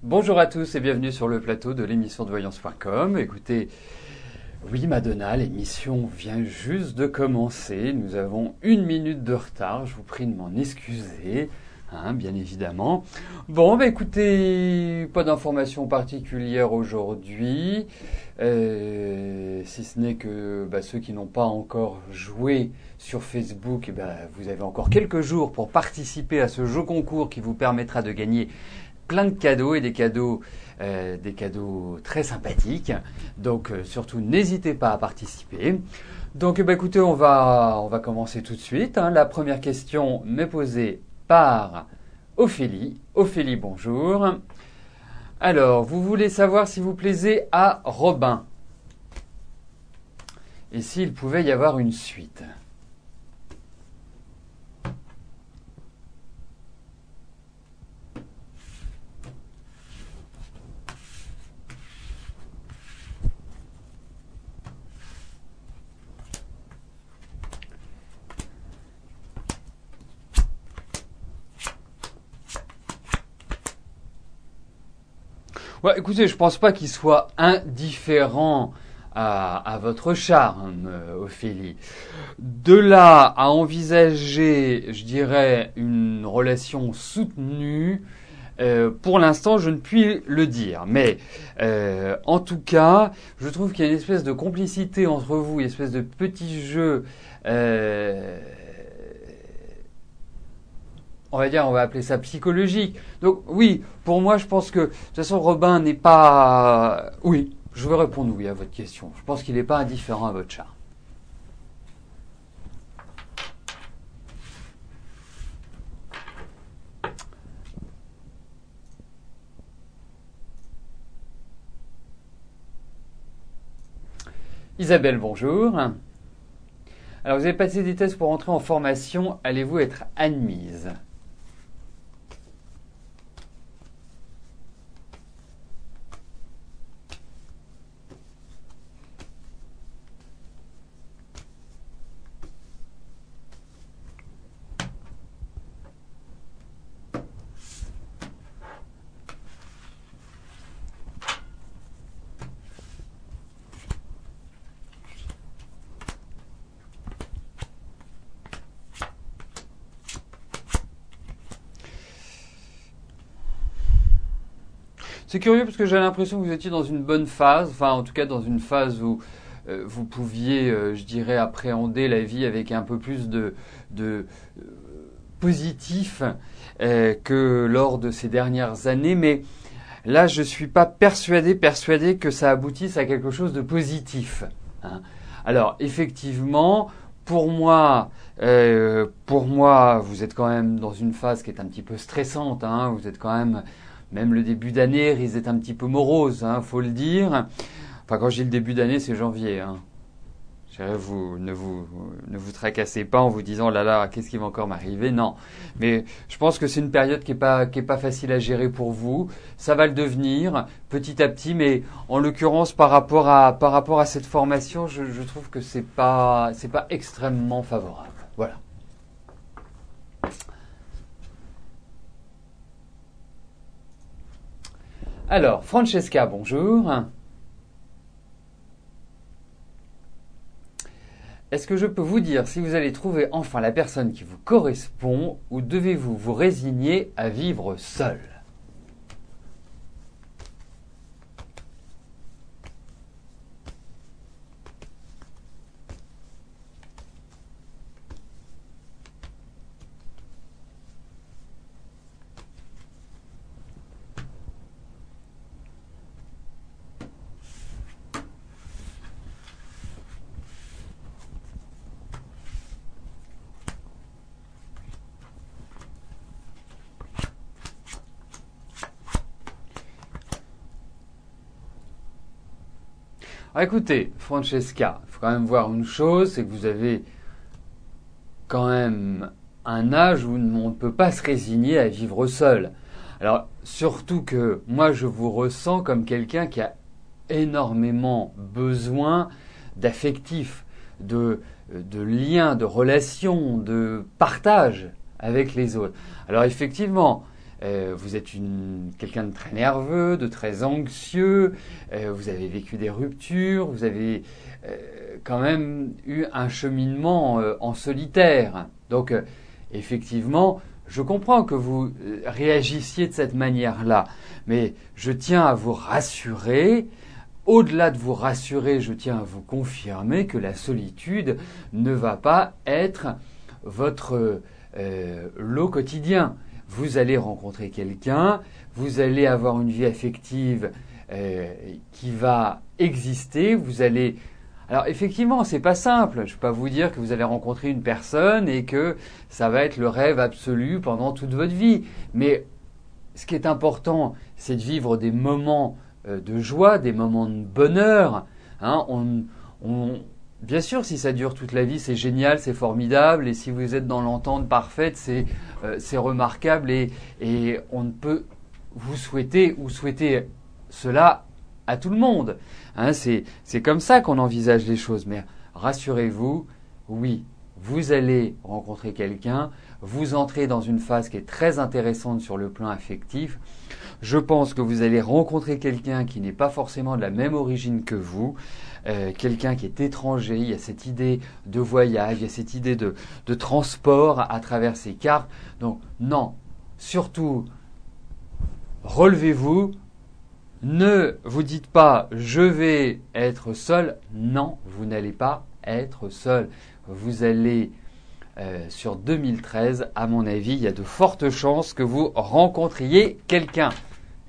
Bonjour à tous et bienvenue sur le plateau de l'émission de voyance.com. Écoutez, oui Madonna, l'émission vient juste de commencer. Nous avons 1 minute de retard, je vous prie de m'en excuser, bien évidemment. Bon, écoutez, pas d'informations particulières aujourd'hui, si ce n'est que ceux qui n'ont pas encore joué sur Facebook, vous avez encore quelques jours pour participer à ce jeu concours qui vous permettra de gagner plein de cadeaux et des cadeaux très sympathiques. Donc surtout n'hésitez pas à participer. Donc écoutez, on va commencer tout de suite. La première question m'est posée par Ophélie. Ophélie, bonjour. Alors, vous voulez savoir si vous plaisez à Robin et s'il pouvait y avoir une suite. Ouais, écoutez, je pense pas qu'il soit indifférent à votre charme, Ophélie. De là à envisager, je dirais, une relation soutenue, pour l'instant, je ne puis le dire. Mais en tout cas, je trouve qu'il y a une espèce de complicité entre vous, une espèce de petit jeu. On va appeler ça psychologique. Donc oui, pour moi, je pense que de toute façon, Robin n'est pas. Oui, je vais répondre oui à votre question. Je pense qu'il n'est pas indifférent à votre charme. Isabelle, bonjour. Alors, vous avez passé des tests pour entrer en formation. Allez-vous être admise ? C'est curieux parce que j'ai l'impression que vous étiez dans une bonne phase, enfin en tout cas dans une phase où vous pouviez, je dirais, appréhender la vie avec un peu plus de positif que lors de ces dernières années. Mais là, je suis pas persuadé que ça aboutisse à quelque chose de positif. Alors effectivement, pour moi, vous êtes quand même dans une phase qui est un petit peu stressante. Vous êtes quand même le début d'année risque d'être un petit peu morose, faut le dire. Enfin, quand je dis le début d'année, c'est janvier. Je dirais, ne vous tracassez pas en vous disant là, qu'est-ce qui va encore m'arriver ? Non. Mais je pense que c'est une période qui est pas facile à gérer pour vous. Ça va le devenir petit à petit, mais en l'occurrence, par rapport à cette formation, je trouve que c'est pas extrêmement favorable. Voilà. Alors, Francesca, bonjour. Est-ce que je peux vous dire si vous allez trouver enfin la personne qui vous correspond ou devez-vous vous résigner à vivre seul ? Alors écoutez, Francesca, il faut quand même voir une chose, c'est que vous avez quand même un âge où on ne peut pas se résigner à vivre seul. Alors surtout que moi je vous ressens comme quelqu'un qui a énormément besoin d'affectif, de liens, de relations, de partage avec les autres. Alors effectivement, vous êtes quelqu'un de très nerveux, de très anxieux, vous avez vécu des ruptures, vous avez quand même eu un cheminement en solitaire. Donc, effectivement, je comprends que vous réagissiez de cette manière-là, mais je tiens à vous rassurer. Au-delà de vous rassurer, je tiens à vous confirmer que la solitude ne va pas être votre lot quotidien. Vous allez rencontrer quelqu'un, vous allez avoir une vie affective qui va exister, vous allez... Alors effectivement, c'est pas simple. Je ne peux pas vous dire que vous allez rencontrer une personne et que ça va être le rêve absolu pendant toute votre vie. Mais ce qui est important, c'est de vivre des moments de joie, des moments de bonheur. Hein, bien sûr, si ça dure toute la vie, c'est génial, c'est formidable. Et si vous êtes dans l'entente parfaite, c'est remarquable. Et on ne peut vous souhaiter ou souhaiter cela à tout le monde. Hein, c'est comme ça qu'on envisage les choses. Mais rassurez-vous, oui, vous allez rencontrer quelqu'un, vous entrez dans une phase qui est très intéressante sur le plan affectif. Je pense que vous allez rencontrer quelqu'un qui n'est pas forcément de la même origine que vous, quelqu'un qui est étranger. Il y a cette idée de voyage, il y a cette idée de transport à travers ces cartes. Donc non, surtout, relevez-vous. Ne vous dites pas « je vais être seul ». Non, vous n'allez pas être seul. Vous allez, sur 2013, à mon avis, il y a de fortes chances que vous rencontriez quelqu'un.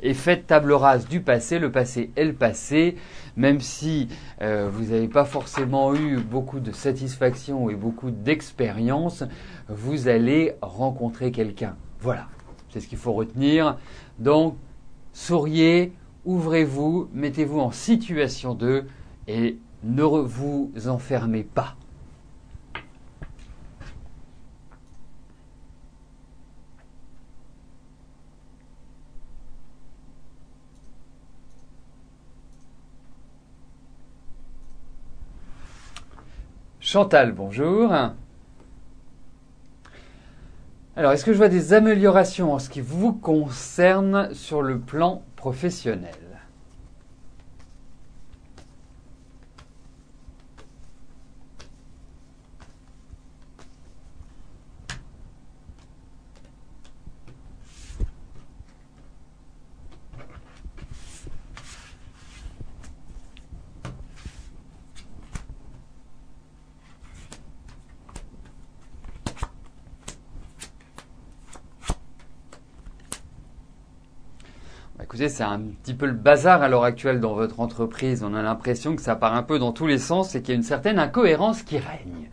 Et faites table rase du passé. Le passé est le passé. Même si vous n'avez pas forcément eu beaucoup de satisfaction et beaucoup d'expérience, vous allez rencontrer quelqu'un. Voilà, c'est ce qu'il faut retenir. Donc, souriez. Ouvrez-vous, mettez-vous en situation 2 et ne vous enfermez pas. Chantal, bonjour. Alors, est-ce que je vois des améliorations en ce qui vous concerne sur le plan professionnel? Écoutez, c'est un petit peu le bazar à l'heure actuelle dans votre entreprise. On a l'impression que ça part un peu dans tous les sens et qu'il y a une certaine incohérence qui règne.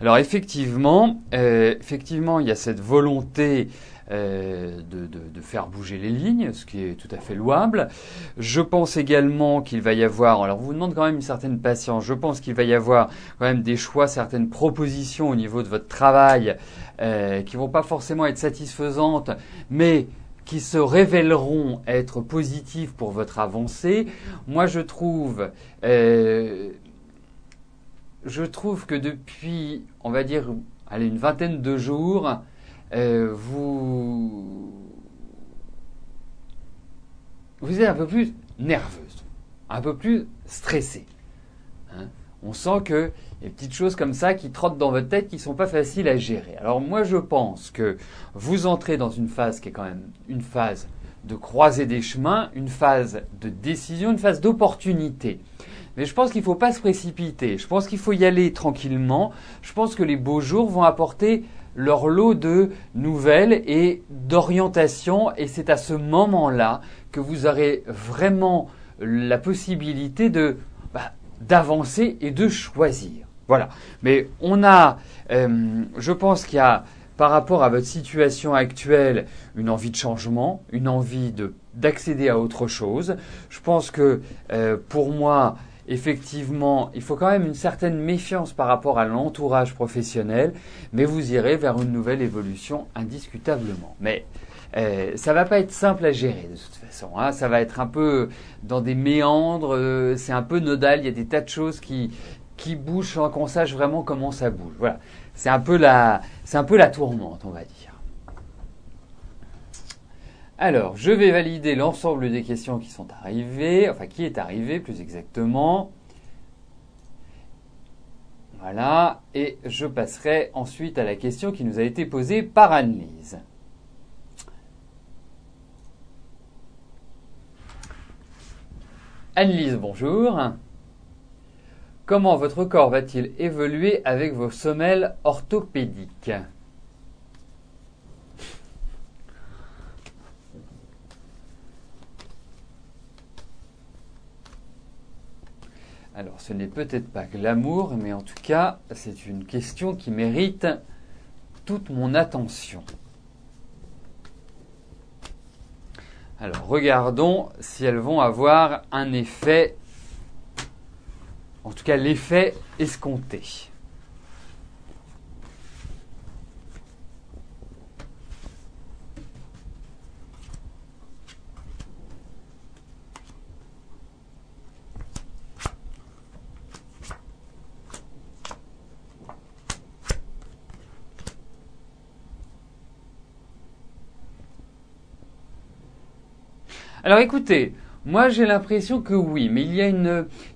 Alors effectivement, il y a cette volonté de faire bouger les lignes, ce qui est tout à fait louable. Je pense également qu'il va y avoir, alors vous demande quand même une certaine patience, je pense qu'il va y avoir quand même des choix, certaines propositions au niveau de votre travail qui vont pas forcément être satisfaisantes, mais qui se révéleront être positifs pour votre avancée. Moi, je trouve que depuis, on va dire, une vingtaine de jours, vous êtes un peu plus nerveuse, un peu plus stressée. Hein, on sent que il y a des petites choses comme ça qui trottent dans votre tête qui ne sont pas faciles à gérer. Alors moi, je pense que vous entrez dans une phase qui est quand même une phase de croiser des chemins, une phase de décision, une phase d'opportunité. Mais je pense qu'il ne faut pas se précipiter. Je pense qu'il faut y aller tranquillement. Je pense que les beaux jours vont apporter leur lot de nouvelles et d'orientation. Et c'est à ce moment-là que vous aurez vraiment la possibilité d'avancer et de choisir. Voilà. Mais je pense qu'il y a, par rapport à votre situation actuelle, une envie de changement, une envie d'accéder à autre chose. Je pense que, pour moi, effectivement, il faut quand même une certaine méfiance par rapport à l'entourage professionnel, mais vous irez vers une nouvelle évolution indiscutablement. Mais ça va pas être simple à gérer de toute façon. Hein. Ça va être un peu dans des méandres, c'est un peu nodal, il y a des tas de choses qui bougent sans qu'on sache vraiment comment ça bouge. Voilà, c'est un peu la tourmente, on va dire. Alors, je vais valider l'ensemble des questions qui sont arrivées, enfin qui est arrivé plus exactement. Voilà, et je passerai ensuite à la question qui nous a été posée par Anne-Lise. Anne-Lise, bonjour. Comment votre corps va-t-il évoluer avec vos semelles orthopédiques ? Alors, ce n'est peut-être pas glamour, mais en tout cas, c'est une question qui mérite toute mon attention. Alors, regardons si elles vont avoir un effet, en tout cas l'effet escompté. Alors écoutez, moi j'ai l'impression que oui, mais il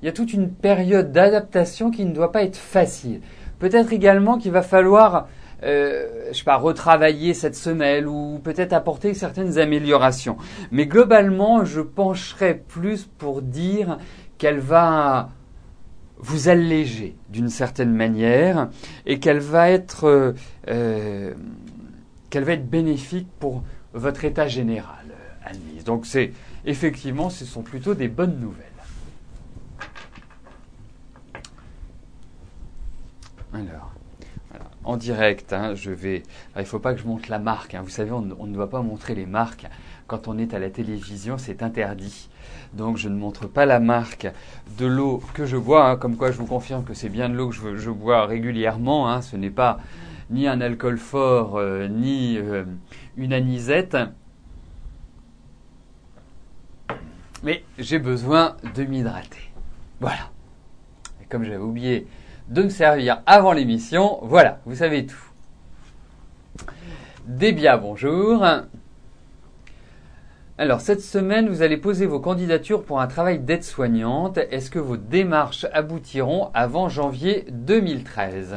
y a toute une période d'adaptation qui ne doit pas être facile. Peut-être également qu'il va falloir, je sais pas, retravailler cette semelle ou peut-être apporter certaines améliorations. Mais globalement, je pencherais plus pour dire qu'elle va vous alléger d'une certaine manière et qu'elle va être bénéfique pour votre état général. Anne-Lise. Donc effectivement, ce sont plutôt des bonnes nouvelles. Alors, voilà, en direct, alors, il ne faut pas que je montre la marque. Vous savez, on ne doit pas montrer les marques quand on est à la télévision, c'est interdit. Donc, je ne montre pas la marque de l'eau que je bois. Comme quoi, je vous confirme que c'est bien de l'eau que je bois régulièrement. Ce n'est pas ni un alcool fort, ni une anisette. Mais j'ai besoin de m'hydrater. Voilà. Et comme j'avais oublié de me servir avant l'émission, voilà, vous savez tout. Débia, bonjour. Alors, cette semaine, vous allez poser vos candidatures pour un travail d'aide-soignante. Est-ce que vos démarches aboutiront avant janvier 2013 ?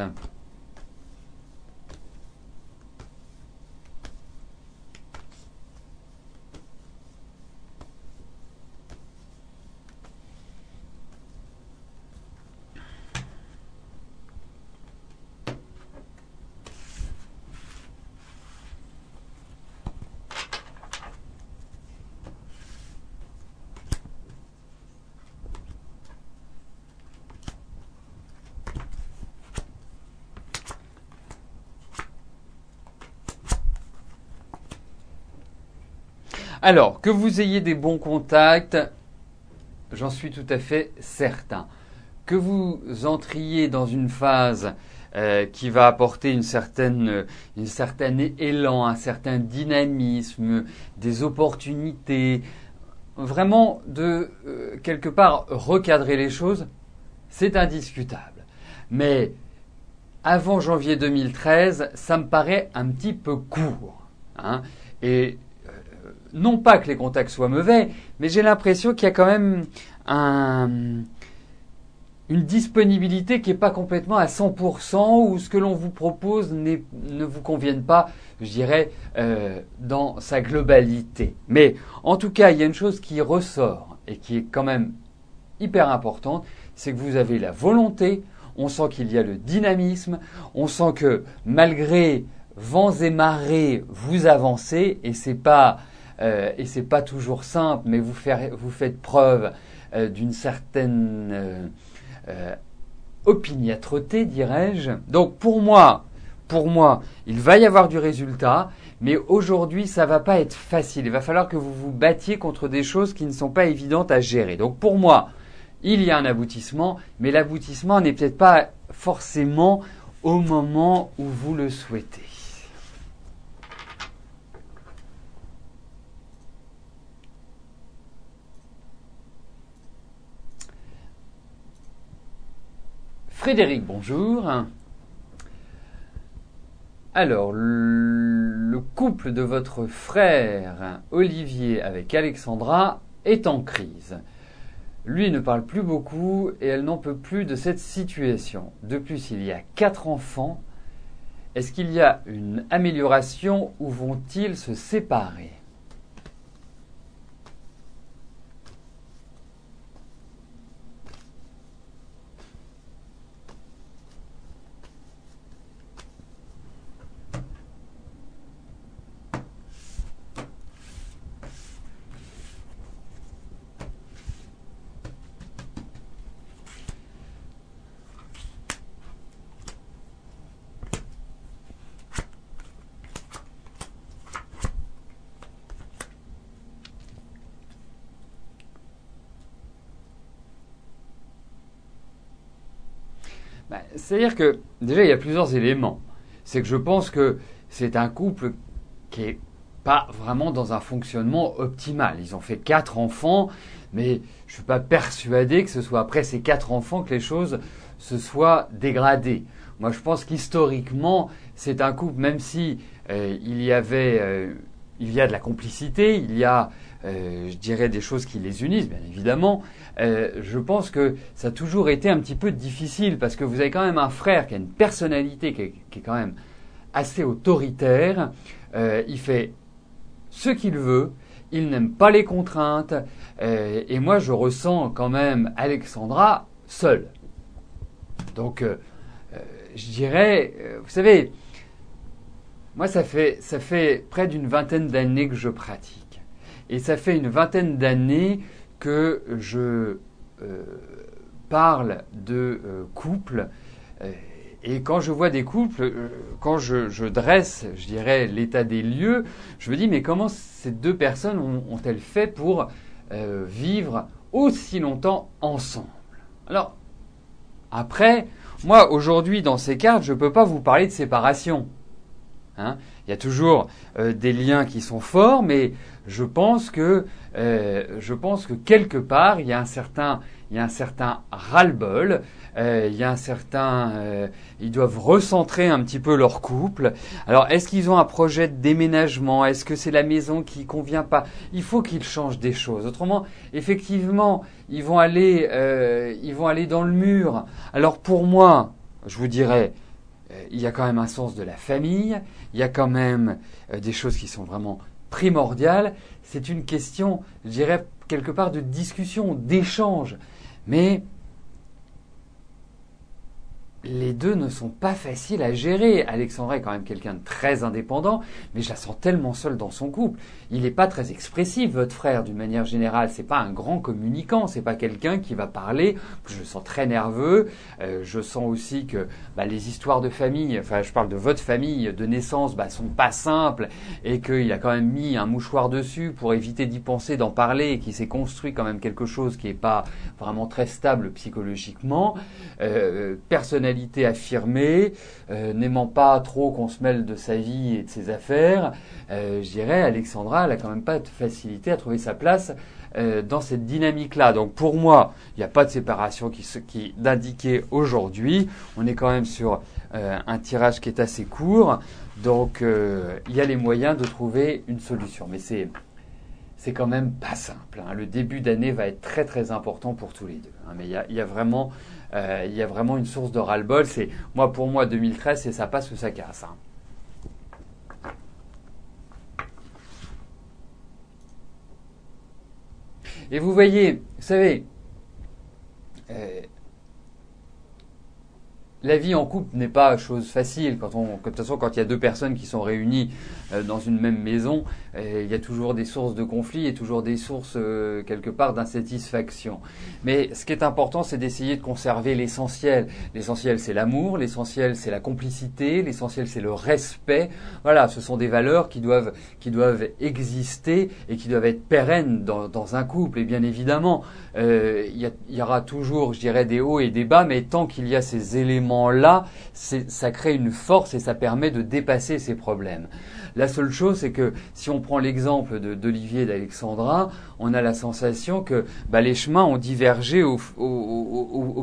Alors, que vous ayez des bons contacts, j'en suis tout à fait certain. Que vous entriez dans une phase qui va apporter une certaine élan, un certain dynamisme, des opportunités, vraiment de quelque part recadrer les choses, c'est indiscutable. Mais avant janvier 2013, ça me paraît un petit peu court. Et non pas que les contacts soient mauvais, mais j'ai l'impression qu'il y a quand même une disponibilité qui n'est pas complètement à 100%, ou ce que l'on vous propose ne vous convienne pas, je dirais, dans sa globalité. Mais en tout cas, il y a une chose qui ressort et qui est quand même hyper importante, c'est que vous avez la volonté, on sent qu'il y a le dynamisme, on sent que malgré vents et marées, vous avancez, et c'est pas toujours simple, mais vous faites preuve d'une certaine opiniâtreté, dirais-je. Donc pour moi, il va y avoir du résultat, mais aujourd'hui, ça va pas être facile. Il va falloir que vous vous battiez contre des choses qui ne sont pas évidentes à gérer. Donc pour moi, il y a un aboutissement, mais l'aboutissement n'est peut-être pas forcément au moment où vous le souhaitez. Frédéric, bonjour. Alors, le couple de votre frère Olivier avec Alexandra est en crise. Lui ne parle plus beaucoup et elle n'en peut plus de cette situation. De plus, il y a 4 enfants. Est-ce qu'il y a une amélioration ou vont-ils se séparer ? C'est-à-dire que, déjà, il y a plusieurs éléments. C'est que je pense que c'est un couple qui n'est pas vraiment dans un fonctionnement optimal. Ils ont fait 4 enfants, mais je ne suis pas persuadé que ce soit après ces 4 enfants que les choses se soient dégradées. Moi, je pense qu'historiquement, c'est un couple, même si il y a de la complicité, il y a, je dirais, des choses qui les unissent, bien évidemment. Je pense que ça a toujours été un petit peu difficile parce que vous avez quand même un frère qui a une personnalité qui est quand même assez autoritaire. Il fait ce qu'il veut, il n'aime pas les contraintes. Et moi, je ressens quand même Alexandra seule. Donc, je dirais, vous savez, moi, ça fait près d'une vingtaine d'années que je pratique. Et ça fait une vingtaine d'années que je parle de couple. Et quand je vois des couples, quand je dresse, je dirais, l'état des lieux, je me dis, mais comment ces 2 personnes ont-elles fait pour vivre aussi longtemps ensemble ? Alors, après, moi, aujourd'hui, dans ces cartes, je ne peux pas vous parler de séparation. Hein, il y a toujours des liens qui sont forts, mais je pense que quelque part il y a un certain ras-le-bol, ils doivent recentrer un petit peu leur couple. Alors est-ce qu'ils ont un projet de déménagement ? Est-ce que c'est la maison qui convient pas ? Il faut qu'ils changent des choses. Autrement, effectivement, ils vont aller dans le mur. Alors pour moi, je vous dirais, il y a quand même un sens de la famille, il y a quand même des choses qui sont vraiment primordiales. C'est une question, je dirais, quelque part de discussion, d'échange. Mais les 2 ne sont pas faciles à gérer. Alexandra est quand même quelqu'un de très indépendant, mais je la sens tellement seule dans son couple. Il n'est pas très expressif, votre frère, d'une manière générale. C'est pas un grand communicant, c'est pas quelqu'un qui va parler. Je le sens très nerveux. Je sens aussi que les histoires de famille, enfin je parle de votre famille de naissance, sont pas simples et qu'il a quand même mis un mouchoir dessus pour éviter d'y penser, d'en parler, et qu'il s'est construit quand même quelque chose qui est pas vraiment très stable psychologiquement. Personnalité affirmée, n'aimant pas trop qu'on se mêle de sa vie et de ses affaires, je dirais, Alexandra, elle a quand même pas de facilité à trouver sa place dans cette dynamique-là. Donc pour moi, il n'y a pas de séparation qui d'indiquer aujourd'hui. On est quand même sur un tirage qui est assez court, donc il y a les moyens de trouver une solution. Mais c'est quand même pas simple. Hein. Le début d'année va être très très important pour tous les 2. Hein. Mais il y a vraiment une source de ras-le-bol. Pour moi 2013, c'est ça passe ou ça casse. Hein. Et vous voyez, vous savez, la vie en couple n'est pas chose facile. De toute façon, quand il y a 2 personnes qui sont réunies dans une même maison, il y a toujours des sources de conflit et toujours des sources quelque part d'insatisfaction. Mais ce qui est important, c'est d'essayer de conserver l'essentiel. L'essentiel, c'est l'amour. L'essentiel, c'est la complicité. L'essentiel, c'est le respect. Voilà, ce sont des valeurs qui doivent exister et qui doivent être pérennes dans un couple. Et bien évidemment, il y aura toujours, je dirais, des hauts et des bas, mais tant qu'il y a ces éléments moment-là, ça crée une force et ça permet de dépasser ces problèmes. La seule chose, c'est que si on prend l'exemple d'Olivier et d'Alexandra, on a la sensation que les chemins ont divergé au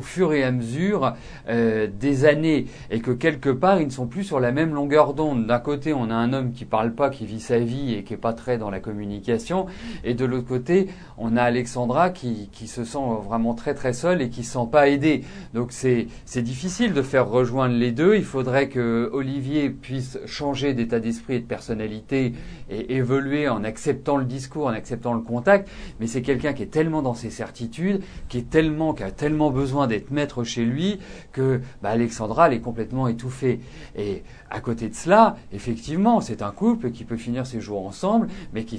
fur et à mesure des années et que quelque part, ils ne sont plus sur la même longueur d'onde. D'un côté, on a un homme qui parle pas, qui vit sa vie et qui est pas très dans la communication, et de l'autre côté, on a Alexandra qui se sent vraiment très très seule et qui se sent pas aidée. Donc c'est difficile de faire rejoindre les deux. Il faudrait que Olivier puisse changer d'état d'esprit et de personnalité et évoluer en acceptant le discours, en acceptant le contact. Mais c'est quelqu'un qui est tellement dans ses certitudes, qui a tellement besoin d'être maître chez lui que Alexandra, elle est complètement étouffée. Et à côté de cela, effectivement, c'est un couple qui peut finir ses jours ensemble, mais qui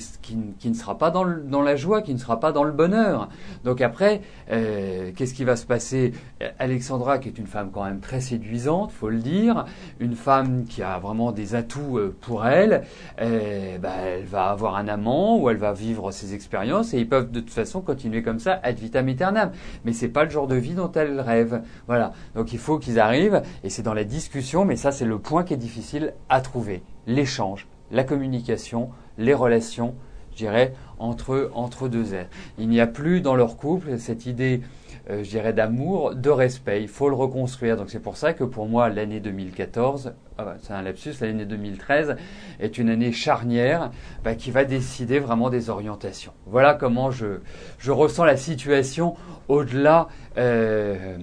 ne sera pas dans la joie, qui ne sera pas dans le bonheur. Donc après, qu'est-ce qui va se passer? Alexandra, qui est une femme quand même très séduisante, faut le dire, une femme qui a vraiment des atouts pour elle, elle va avoir un amant ou elle va vivre ses expériences et ils peuvent de toute façon continuer comme ça ad vitam aeternam. Mais c'est pas le genre de vie dont elle rêve. Voilà. Donc il faut qu'ils arrivent et c'est dans la discussion, mais ça c'est le point qui est difficile à trouver. L'échange, la communication, les relations, je dirais, entre deux êtres. Il n'y a plus dans leur couple cette idée, je dirais, d'amour, de respect. Il faut le reconstruire. Donc c'est pour ça que pour moi, l'année 2014, c'est un lapsus, l'année 2013 est une année charnière qui va décider vraiment des orientations. Voilà comment je ressens la situation au-delà de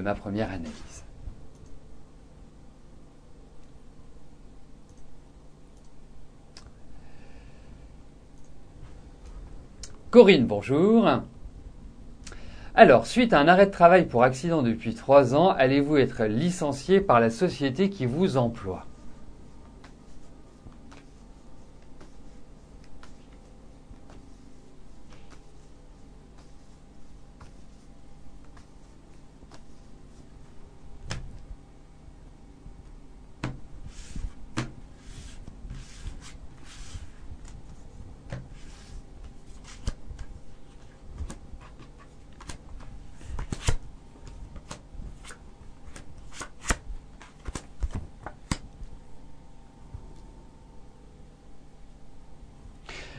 ma première analyse. Corinne, bonjour. Alors, suite à un arrêt de travail pour accident depuis 3 ans, allez-vous être licencié par la société qui vous emploie?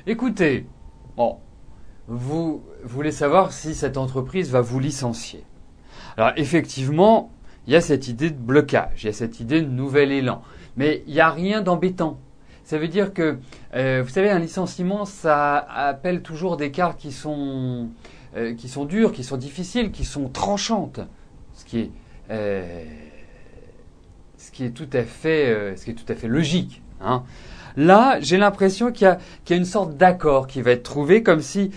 Écoutez, vous voulez savoir si cette entreprise va vous licencier. Alors effectivement, il y a cette idée de blocage, il y a cette idée de nouvel élan, mais il n'y a rien d'embêtant. Ça veut dire que, vous savez, un licenciement, ça appelle toujours des cartes qui sont dures, qui sont difficiles, qui sont tranchantes, ce qui est tout à fait logique, hein. Là, j'ai l'impression qu'il y a une sorte d'accord qui va être trouvé, comme si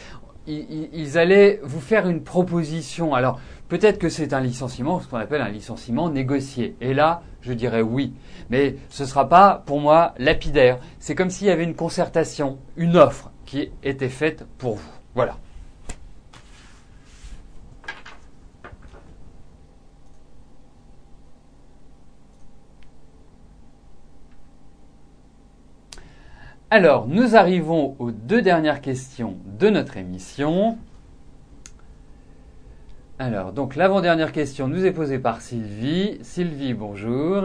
ils allaient vous faire une proposition. Alors, peut-être que c'est un licenciement, ce qu'on appelle un licenciement négocié. Et là, je dirais oui. Mais ce ne sera pas, pour moi, lapidaire. C'est comme s'il y avait une concertation, une offre qui était faite pour vous. Voilà. Alors, nous arrivons aux 2 dernières questions de notre émission. Alors, donc l'avant-dernière question nous est posée par Sylvie. Sylvie, bonjour.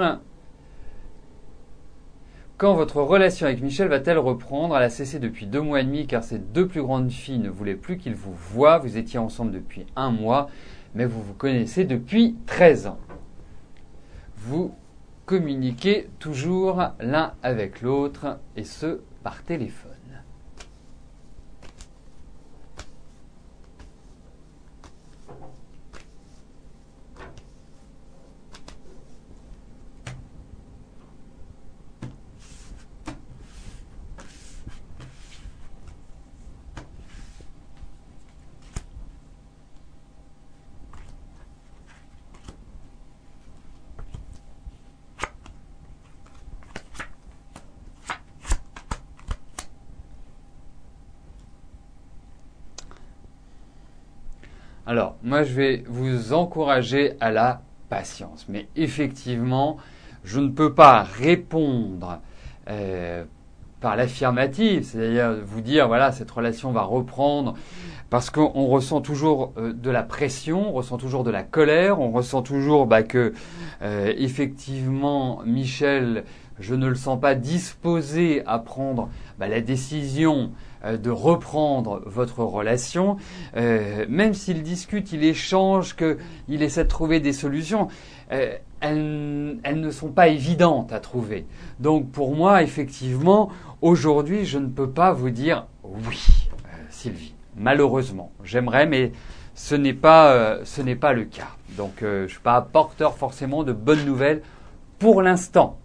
Quand votre relation avec Michel va-t-elle reprendre? Elle a cessé depuis 2 mois et demi car ses 2 plus grandes filles ne voulaient plus qu'il vous voie. Vous étiez ensemble depuis 1 mois, mais vous vous connaissez depuis 13 ans. Vous communiquez toujours l'un avec l'autre et ce, par téléphone. Alors, moi, je vais vous encourager à la patience. Mais effectivement, je ne peux pas répondre par l'affirmative, c'est-à-dire vous dire, voilà, cette relation va reprendre parce qu'on ressent toujours de la pression, on ressent toujours de la colère, on ressent toujours que effectivement Michel, je ne le sens pas disposé à prendre la décision de reprendre votre relation, même s'il discute, il échange, qu'il essaie de trouver des solutions, elles ne sont pas évidentes à trouver. Donc pour moi, effectivement, aujourd'hui, je ne peux pas vous dire oui, Sylvie. Malheureusement, j'aimerais, mais ce n'est pas le cas. Donc je ne suis pas porteur forcément de bonnes nouvelles pour l'instant.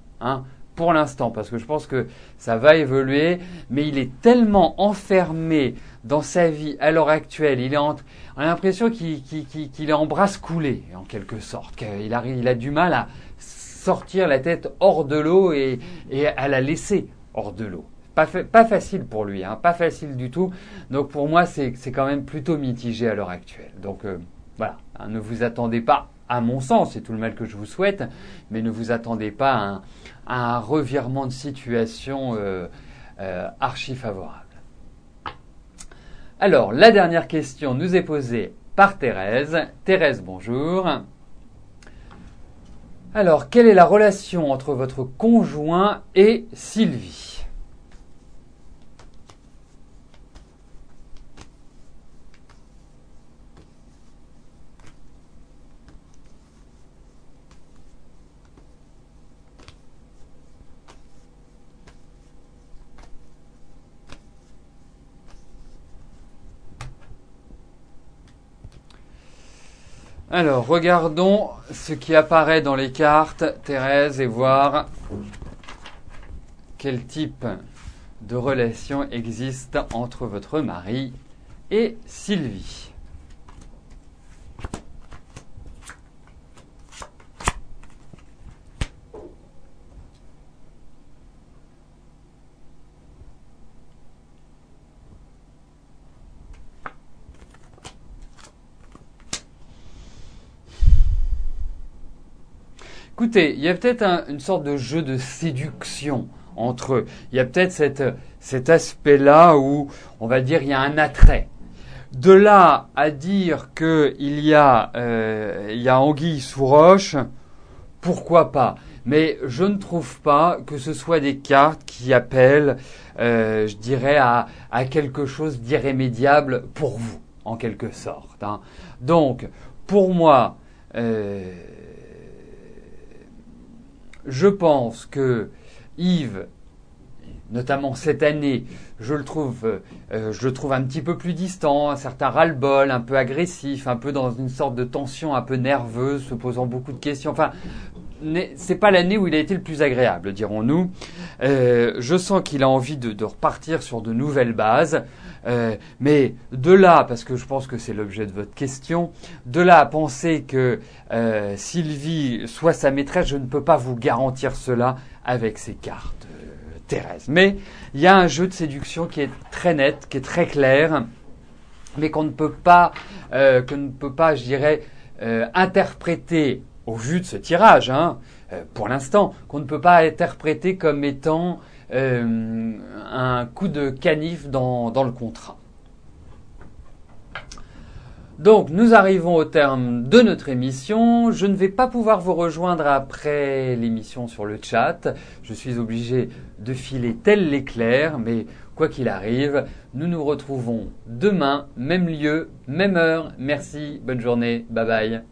Pour l'instant, parce que je pense que ça va évoluer, mais il est tellement enfermé dans sa vie à l'heure actuelle, on a l'impression qu'il est en brasse coulée, en quelque sorte, qu'il a du mal à sortir la tête hors de l'eau et à la laisser hors de l'eau. Pas facile pour lui, pas facile du tout. Donc pour moi, c'est quand même plutôt mitigé à l'heure actuelle. Donc voilà, ne vous attendez pas, à mon sens, c'est tout le mal que je vous souhaite, mais ne vous attendez pas à un revirement de situation archi favorable. Alors, la dernière question nous est posée par Thérèse. Thérèse, bonjour. Alors, quelle est la relation entre votre conjoint et Sylvie ? Alors, regardons ce qui apparaît dans les cartes, Thérèse, et voir quel type de relation existe entre votre mari et Sylvie. Écoutez, il y a peut-être une sorte de jeu de séduction entre eux. Il y a peut-être cet aspect-là où, on va dire, il y a un attrait. De là à dire qu'il y a anguille sous roche, pourquoi pas ? Mais je ne trouve pas que ce soit des cartes qui appellent, je dirais, à quelque chose d'irrémédiable pour vous, en quelque sorte. Donc, pour moi, je pense que Yves, notamment cette année, je le trouve un petit peu plus distant, un certain ras-le-bol, un peu agressif, un peu dans une sorte de tension un peu nerveuse, se posant beaucoup de questions. Enfin, c'est pas l'année où il a été le plus agréable, dirons-nous. Je sens qu'il a envie de repartir sur de nouvelles bases. Mais de là, parce que je pense que c'est l'objet de votre question, de là à penser que Sylvie soit sa maîtresse, je ne peux pas vous garantir cela avec ces cartes, Thérèse. Mais il y a un jeu de séduction qui est très net, qui est très clair, mais qu'on ne peut pas, je dirais, interpréter au vu de ce tirage, pour l'instant, qu'on ne peut pas interpréter comme étant un coup de canif dans le contrat. Donc, nous arrivons au terme de notre émission. Je ne vais pas pouvoir vous rejoindre après l'émission sur le chat. Je suis obligé de filer tel l'éclair, mais quoi qu'il arrive, nous nous retrouvons demain, même lieu, même heure. Merci, bonne journée, bye bye.